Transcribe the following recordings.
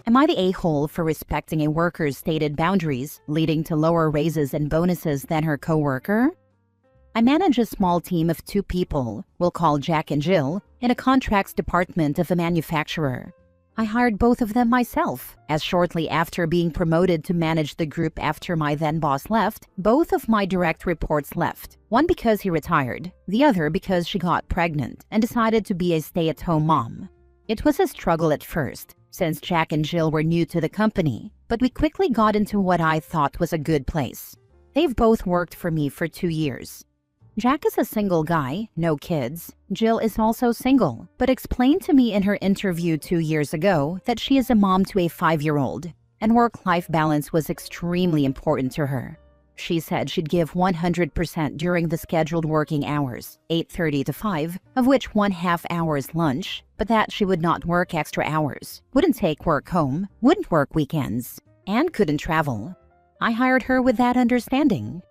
Am I the a-hole for respecting a worker's stated boundaries, leading to lower raises and bonuses than her coworker? I manage a small team of 2 people, we'll call Jack and Jill, in a contracts department of a manufacturer. I hired both of them myself, as shortly after being promoted to manage the group after my then-boss left, both of my direct reports left. One because he retired, the other because she got pregnant and decided to be a stay-at-home mom. It was a struggle at first, since Jack and Jill were new to the company, but we quickly got into what I thought was a good place. They've both worked for me for 2 years. Jack is a single guy, no kids. Jill is also single, but explained to me in her interview 2 years ago that she is a mom to a 5-year-old, and work-life balance was extremely important to her. She said she'd give 100% during the scheduled working hours, 8:30 to 5, of which 1/2 hours lunch, but that she would not work extra hours, wouldn't take work home, wouldn't work weekends, and couldn't travel. I hired her with that understanding.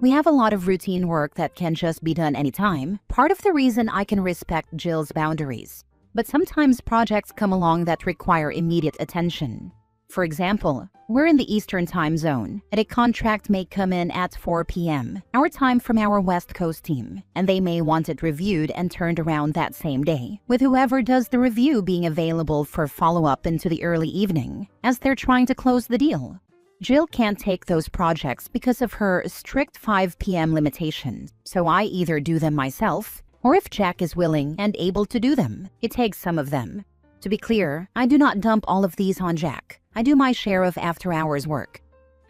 We have a lot of routine work that can just be done anytime, part of the reason I can respect Jill's boundaries. But sometimes projects come along that require immediate attention. For example, we're in the Eastern time zone, and a contract may come in at 4 p.m., our time from our West Coast team, and they may want it reviewed and turned around that same day, with whoever does the review being available for follow-up into the early evening, as they're trying to close the deal. Jill can't take those projects because of her strict 5 p.m. limitation, so I either do them myself, or if Jack is willing and able to do them, he takes some of them. To be clear, I do not dump all of these on Jack. I do my share of after-hours work.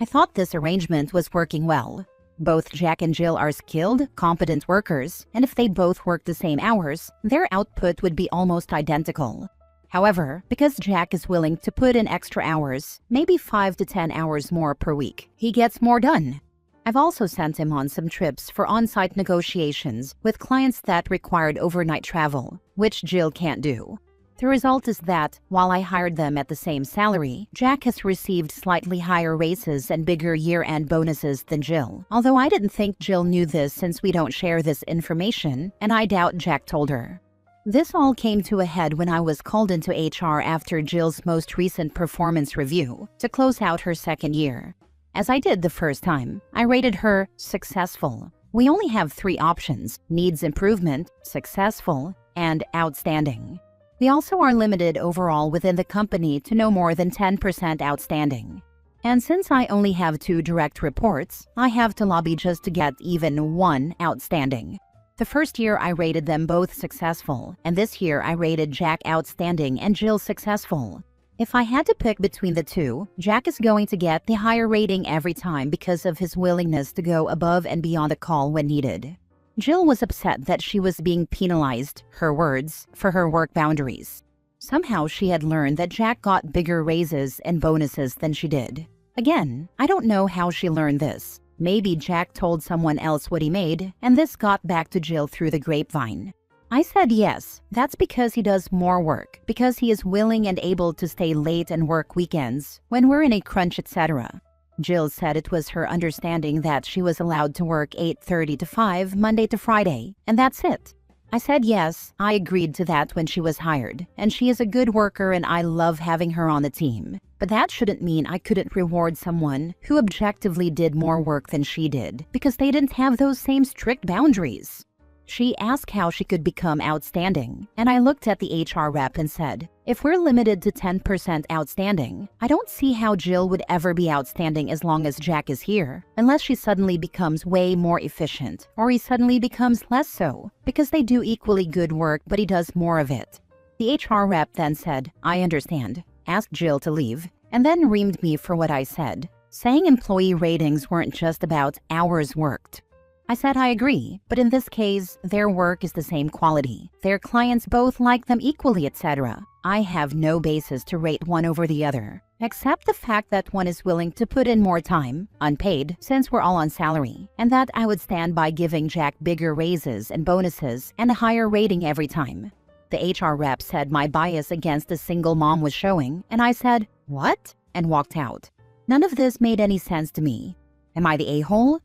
I thought this arrangement was working well. Both Jack and Jill are skilled, competent workers, and if they both work the same hours, their output would be almost identical. However, because Jack is willing to put in extra hours, maybe 5 to 10 hours more per week, he gets more done. I've also sent him on some trips for on-site negotiations with clients that required overnight travel, which Jill can't do. The result is that, while I hired them at the same salary, Jack has received slightly higher raises and bigger year-end bonuses than Jill. Although I didn't think Jill knew this since we don't share this information, and I doubt Jack told her. This all came to a head when I was called into HR after Jill's most recent performance review to close out her 2nd year. As I did the first time, I rated her successful. We only have 3 options: needs improvement, successful, and outstanding. We also are limited overall within the company to no more than 10% outstanding. And since I only have 2 direct reports, I have to lobby just to get even 1 outstanding. The first year I rated them both successful, and this year I rated Jack outstanding and Jill successful. If I had to pick between the 2, Jack is going to get the higher rating every time because of his willingness to go above and beyond the call when needed. Jill was upset that she was being penalized, her words, for her work boundaries. Somehow she had learned that Jack got bigger raises and bonuses than she did. Again, I don't know how she learned this. Maybe Jack told someone else what he made, and this got back to Jill through the grapevine. I said yes, that's because he does more work, because he is willing and able to stay late and work weekends when we're in a crunch, etc. Jill said it was her understanding that she was allowed to work 8:30 to 5 Monday to Friday, and that's it. I said yes, I agreed to that when she was hired, and she is a good worker and I love having her on the team. But that shouldn't mean I couldn't reward someone who objectively did more work than she did, because they didn't have those same strict boundaries. She asked how she could become outstanding, and I looked at the HR rep and said, if we're limited to 10% outstanding, I don't see how Jill would ever be outstanding as long as Jack is here, unless she suddenly becomes way more efficient, or he suddenly becomes less so, because they do equally good work but he does more of it. The HR rep then said, I understand, asked Jill to leave, and then reamed me for what I said, saying employee ratings weren't just about hours worked. I said I agree, but in this case, their work is the same quality. Their clients both like them equally, etc. I have no basis to rate one over the other, except the fact that one is willing to put in more time, unpaid, since we're all on salary, and that I would stand by giving Jack bigger raises and bonuses and a higher rating every time. The HR rep said my bias against a single mom was showing, and I said, what? And walked out. None of this made any sense to me. Am I the a-hole?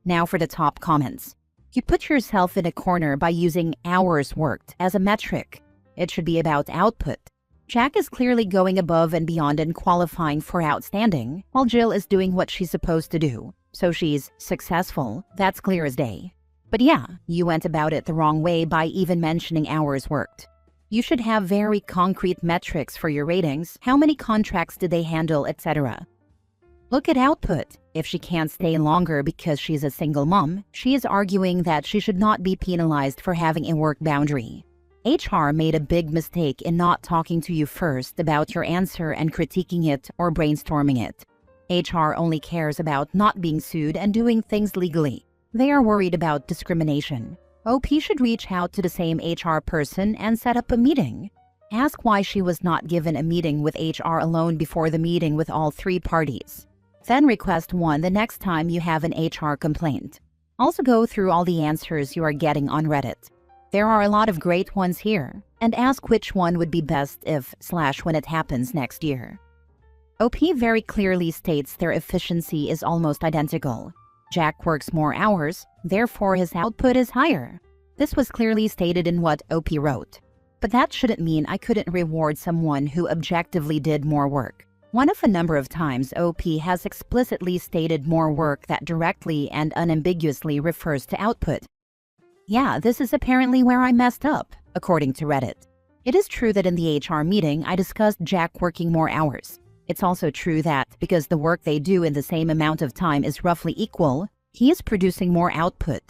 Now for the top comments. You put yourself in a corner by using hours worked as a metric. It should be about output. Jack is clearly going above and beyond and qualifying for outstanding, while Jill is doing what she's supposed to do. So she's successful, that's clear as day. But yeah, you went about it the wrong way by even mentioning hours worked. You should have very concrete metrics for your ratings, how many contracts did they handle, etc. Look at output. If she can't stay longer because she's a single mom, she is arguing that she should not be penalized for having a work boundary. HR made a big mistake in not talking to you first about your answer and critiquing it or brainstorming it. HR only cares about not being sued and doing things legally. They are worried about discrimination. OP should reach out to the same HR person and set up a meeting. Ask why she was not given a meeting with HR alone before the meeting with all three parties. Then request one the next time you have an HR complaint. Also go through all the answers you are getting on Reddit. There are a lot of great ones here, and ask which one would be best if/when it happens next year. OP very clearly states their efficiency is almost identical. Jack works more hours, therefore his output is higher. This was clearly stated in what OP wrote. But that shouldn't mean I couldn't reward someone who objectively did more work. One of a number of times OP has explicitly stated more work that directly and unambiguously refers to output. Yeah, this is apparently where I messed up, according to Reddit. It is true that in the HR meeting, I discussed Jack working more hours. It's also true that, because the work they do in the same amount of time is roughly equal, he is producing more output.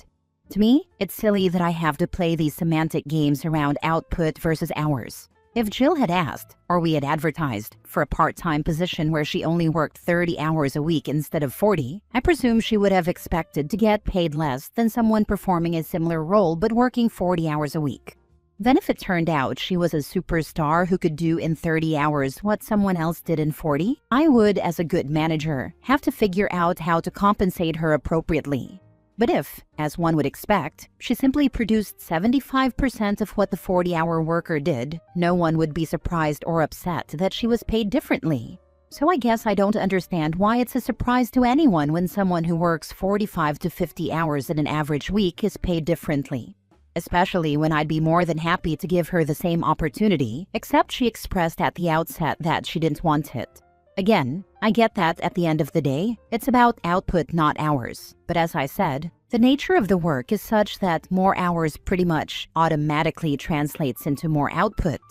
To me, it's silly that I have to play these semantic games around output versus hours. If Jill had asked, or we had advertised, for a part-time position where she only worked 30 hours a week instead of 40, I presume she would have expected to get paid less than someone performing a similar role but working 40 hours a week. Then if it turned out she was a superstar who could do in 30 hours what someone else did in 40, I would, as a good manager, have to figure out how to compensate her appropriately. But if, as one would expect, she simply produced 75% of what the 40-hour worker did, no one would be surprised or upset that she was paid differently. So I guess I don't understand why it's a surprise to anyone when someone who works 45 to 50 hours in an average week is paid differently. Especially when I'd be more than happy to give her the same opportunity, except she expressed at the outset that she didn't want it. Again, I get that at the end of the day, it's about output, not hours. But as I said, the nature of the work is such that more hours pretty much automatically translates into more output.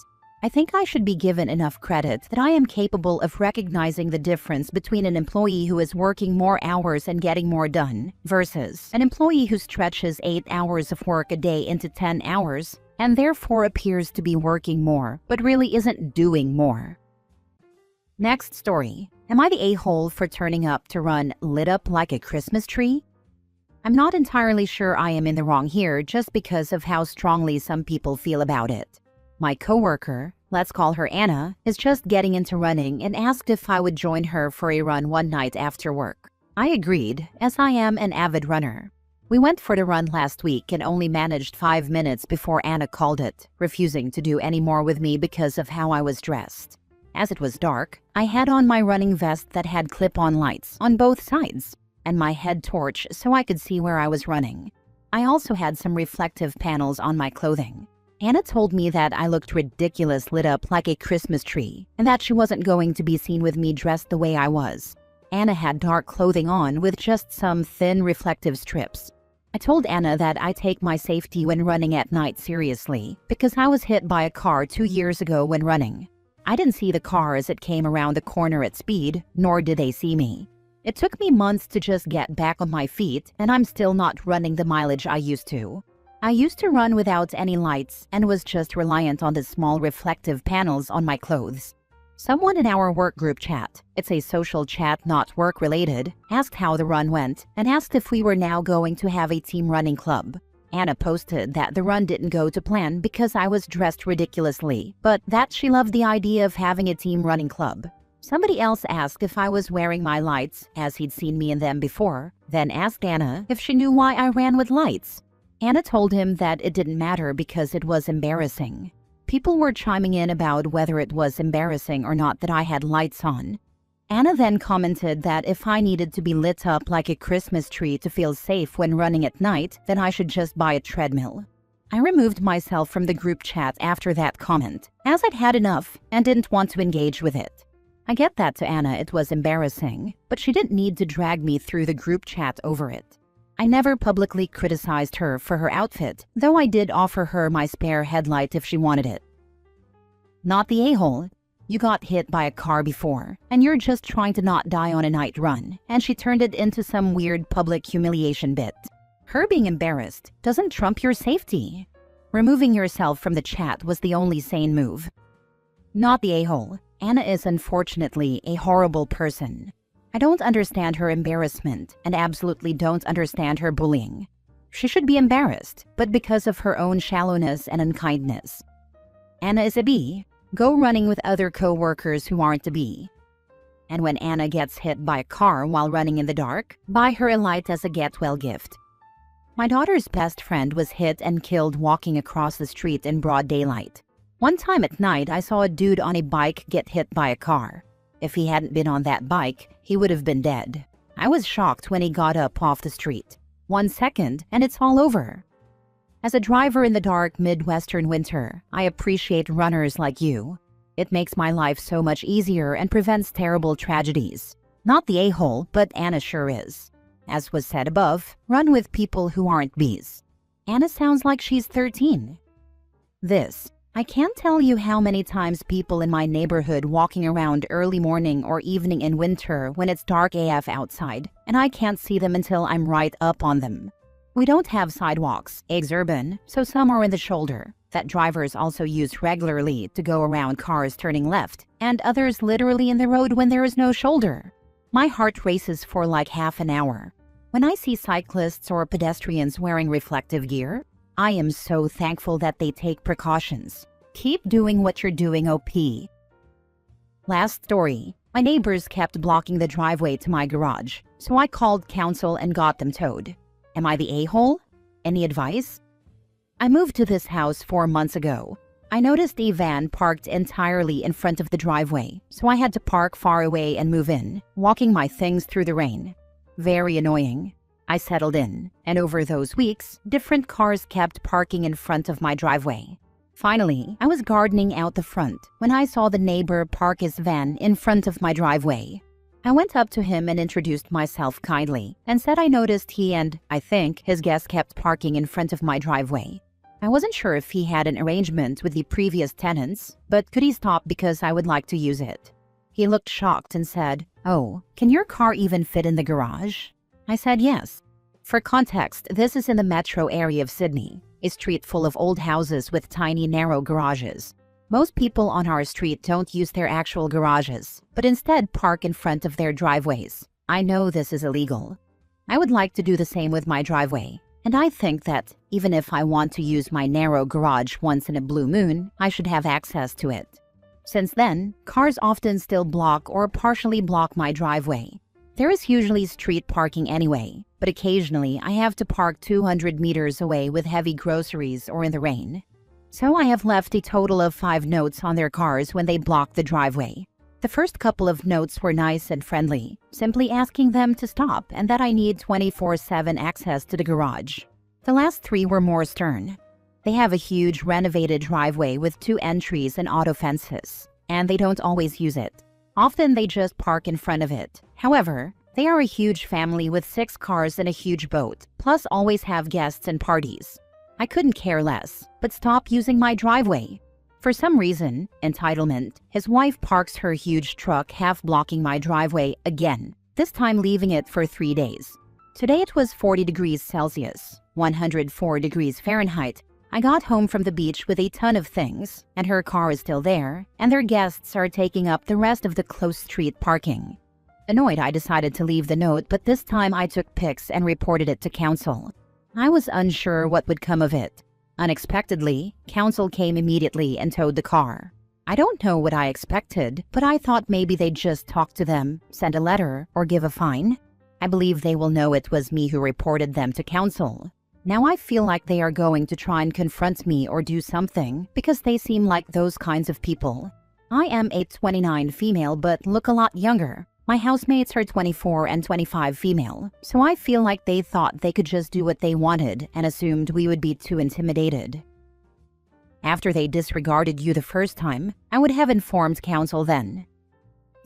I think I should be given enough credit that I am capable of recognizing the difference between an employee who is working more hours and getting more done versus an employee who stretches 8 hours of work a day into 10 hours and therefore appears to be working more but really isn't doing more. Next story. Am I the a-hole for turning up to run lit up like a Christmas tree? I'm not entirely sure I am in the wrong here just because of how strongly some people feel about it. My coworker, let's call her Anna, is just getting into running and asked if I would join her for a run one night after work. I agreed, as I am an avid runner. We went for the run last week and only managed 5 minutes before Anna called it, refusing to do any more with me because of how I was dressed. As it was dark, I had on my running vest that had clip-on lights on both sides, and my head torch so I could see where I was running. I also had some reflective panels on my clothing. Anna told me that I looked ridiculous lit up like a Christmas tree, and that she wasn't going to be seen with me dressed the way I was. Anna had dark clothing on with just some thin reflective strips. I told Anna that I take my safety when running at night seriously, because I was hit by a car 2 years ago when running. I didn't see the car as it came around the corner at speed, nor did they see me. It took me months to just get back on my feet, and I'm still not running the mileage I used to. I used to run without any lights and was just reliant on the small reflective panels on my clothes. Someone in our work group chat, it's a social chat not work related, asked how the run went and asked if we were now going to have a team running club. Anna posted that the run didn't go to plan because I was dressed ridiculously, but that she loved the idea of having a team running club. Somebody else asked if I was wearing my lights, as he'd seen me in them before, then asked Anna if she knew why I ran with lights. Anna told him that it didn't matter because it was embarrassing. People were chiming in about whether it was embarrassing or not that I had lights on. Anna then commented that if I needed to be lit up like a Christmas tree to feel safe when running at night, then I should just buy a treadmill. I removed myself from the group chat after that comment, as I'd had enough and didn't want to engage with it. I get that to Anna it was embarrassing, but she didn't need to drag me through the group chat over it. I never publicly criticized her for her outfit, though I did offer her my spare headlight if she wanted it. Not the a-hole. You got hit by a car before, and you're just trying to not die on a night run, and she turned it into some weird public humiliation bit. Her being embarrassed doesn't trump your safety. Removing yourself from the chat was the only sane move. Not the a-hole. Anna is unfortunately a horrible person. I don't understand her embarrassment and absolutely don't understand her bullying. She should be embarrassed, but because of her own shallowness and unkindness. Anna is a B. Go running with other co-workers who aren't a B. And when Anna gets hit by a car while running in the dark, buy her a light as a get-well gift. My daughter's best friend was hit and killed walking across the street in broad daylight. One time at night, I saw a dude on a bike get hit by a car. If he hadn't been on that bike, he would have been dead. I was shocked when he got up off the street. 1 second, and it's all over. As a driver in the dark Midwestern winter, I appreciate runners like you. It makes my life so much easier and prevents terrible tragedies. Not the a-hole, but Anna sure is. As was said above, run with people who aren't bees. Anna sounds like she's 13. I can't tell you how many times people in my neighborhood walking around early morning or evening in winter when it's dark AF outside, and I can't see them until I'm right up on them. We don't have sidewalks, urban, so some are in the shoulder, that drivers also use regularly to go around cars turning left, and others literally in the road when there is no shoulder. My heart races for like half an hour. When I see cyclists or pedestrians wearing reflective gear, I am so thankful that they take precautions. Keep doing what you're doing, OP. Last story. My neighbors kept blocking the driveway to my garage, so I called council and got them towed. Am I the a-hole? Any advice? I moved to this house 4 months ago. I noticed a van parked entirely in front of the driveway, so I had to park far away and move in, walking my things through the rain. Very annoying. I settled in, and over those weeks, different cars kept parking in front of my driveway. Finally, I was gardening out the front when I saw the neighbor park his van in front of my driveway. I went up to him and introduced myself kindly and said I noticed he and, I think, his guests kept parking in front of my driveway. I wasn't sure if he had an arrangement with the previous tenants, but could he stop because I would like to use it? He looked shocked and said, "Oh, can your car even fit in the garage?" I said yes. For context, this is in the metro area of Sydney, a street full of old houses with tiny narrow garages. Most people on our street don't use their actual garages, but instead park in front of their driveways. I know this is illegal. I would like to do the same with my driveway, and I think that even if I want to use my narrow garage once in a blue moon, I should have access to it. Since then, cars often still block or partially block my driveway. There is usually street parking anyway, but occasionally I have to park 200 meters away with heavy groceries or in the rain. So I have left a total of 5 notes on their cars when they block the driveway. The first couple of notes were nice and friendly, simply asking them to stop and that I need 24/7 access to the garage. The last 3 were more stern. They have a huge renovated driveway with 2 entries and auto fences, and they don't always use it. Often they just park in front of it. However, they are a huge family with 6 cars and a huge boat, plus always have guests and parties. I couldn't care less, but stop using my driveway. For some reason, entitlement, his wife parks her huge truck half blocking my driveway again, this time leaving it for 3 days. Today it was 40 degrees Celsius, 104 degrees Fahrenheit. I got home from the beach with a ton of things, and her car is still there, and their guests are taking up the rest of the close street parking. Annoyed, I decided to leave the note, but this time I took pics and reported it to council. I was unsure what would come of it. Unexpectedly, council came immediately and towed the car. I don't know what I expected, but I thought maybe they'd just talk to them, send a letter, or give a fine. I believe they will know it was me who reported them to council. Now I feel like they are going to try and confront me or do something because they seem like those kinds of people. I am a 29 female but look a lot younger. My housemates are 24 and 25 female, so I feel like they thought they could just do what they wanted and assumed we would be too intimidated. After they disregarded you the first time, I would have informed counsel then.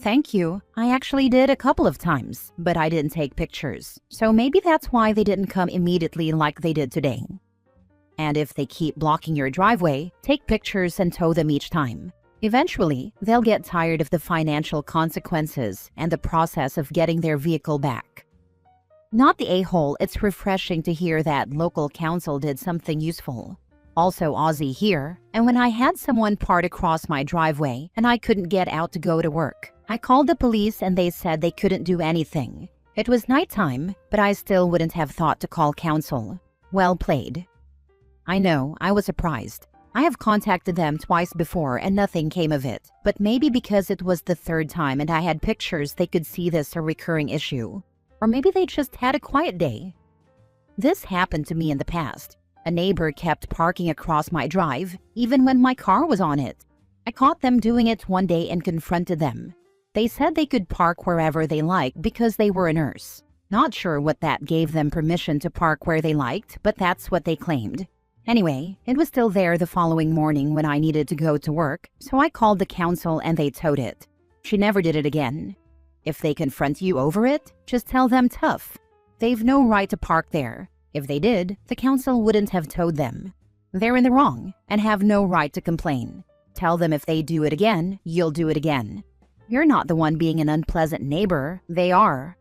Thank you. I actually did a couple of times, but I didn't take pictures, so maybe that's why they didn't come immediately like they did today. And if they keep blocking your driveway, take pictures and tow them each time. Eventually, they'll get tired of the financial consequences and the process of getting their vehicle back. Not the a-hole, it's refreshing to hear that local council did something useful. Also Aussie here, and when I had someone park across my driveway and I couldn't get out to go to work, I called the police and they said they couldn't do anything. It was nighttime, but I still wouldn't have thought to call council. Well played. I know, I was surprised. I have contacted them twice before and nothing came of it, but maybe because it was the third time and I had pictures they could see this a recurring issue. Or maybe they just had a quiet day. This happened to me in the past. A neighbor kept parking across my drive, even when my car was on it. I caught them doing it one day and confronted them. They said they could park wherever they liked because they were a nurse. Not sure what that gave them permission to park where they liked, but that's what they claimed. Anyway, it was still there the following morning when I needed to go to work, so I called the council and they towed it. She never did it again. If they confront you over it, just tell them tough. They've no right to park there. If they did, the council wouldn't have towed them. They're in the wrong and have no right to complain. Tell them if they do it again, you'll do it again. You're not the one being an unpleasant neighbor, they are.